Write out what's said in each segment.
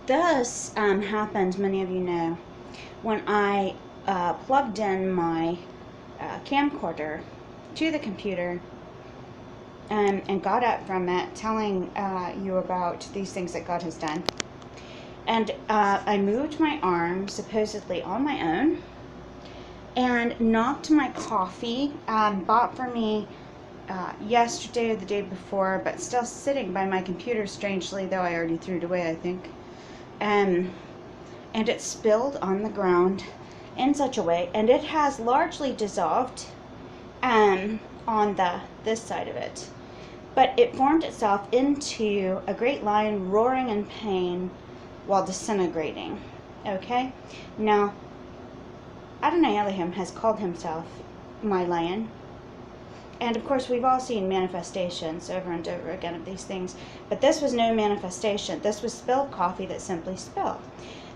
this happened, many of you know, when I plugged in my camcorder to the computer and got up from it telling you about these things that God has done. And I moved my arm, supposedly on my own, and knocked my coffee, bought for me yesterday or the day before, but still sitting by my computer strangely, though I already threw it away, I think. And it spilled on the ground in such a way, and it has largely dissolved on this side of it. But it formed itself into a great lion roaring in pain while disintegrating. Okay? Now, Adonai Elohim has called himself my lion. And of course, we've all seen manifestations over and over again of these things. But this was no manifestation. This was spilled coffee that simply spilled.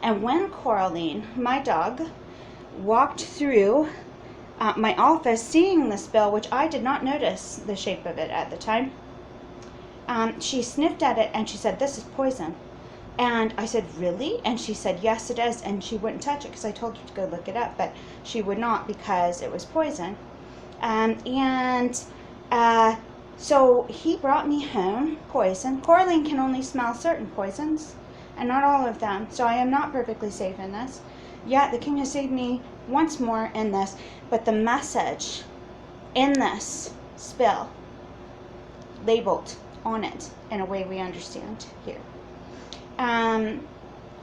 And when Coraline, my dog, walked through my office seeing the spill, which I did not notice the shape of it at the time, she sniffed at it and she said, "This is poison." And I said, "Really?" And she said, "Yes, it is." And she wouldn't touch it because I told her to go look it up, but she would not because it was poison. So he brought me home poison. Coraline can only smell certain poisons, and not all of them. So I am not perfectly safe in this. Yet the King has saved me once more in this. But the message in this spill, labeled on it in a way we understand here,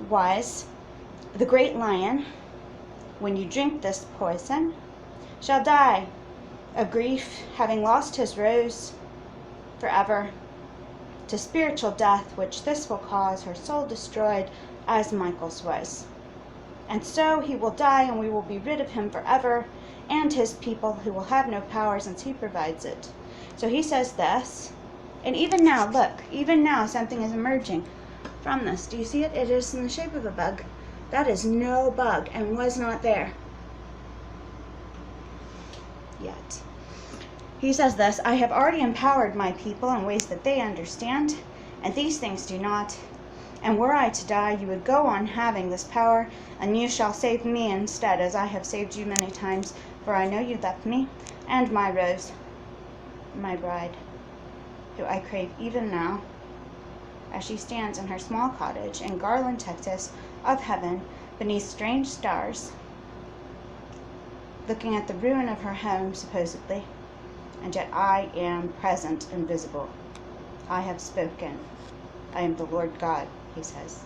was, "The great lion, when you drink this poison, shall die of grief, having lost his rose forever, to spiritual death, which this will cause, her soul destroyed, as Michael's was. And so he will die, and we will be rid of him forever, and his people, who will have no power, since he provides it." So he says this, and even now, look, even now something is emerging from this. Do you see it? It is in the shape of a bug. That is no bug, and was not there yet. He says this, "I have already empowered my people in ways that they understand, and these things do not. And were I to die, you would go on having this power, and you shall save me instead, as I have saved you many times, for I know you left me, and my rose, my bride, who I crave even now, as she stands in her small cottage in Garland, Texas, of heaven, beneath strange stars, looking at the ruin of her home, supposedly, and yet I am present and visible. I have spoken. I am the Lord God," he says.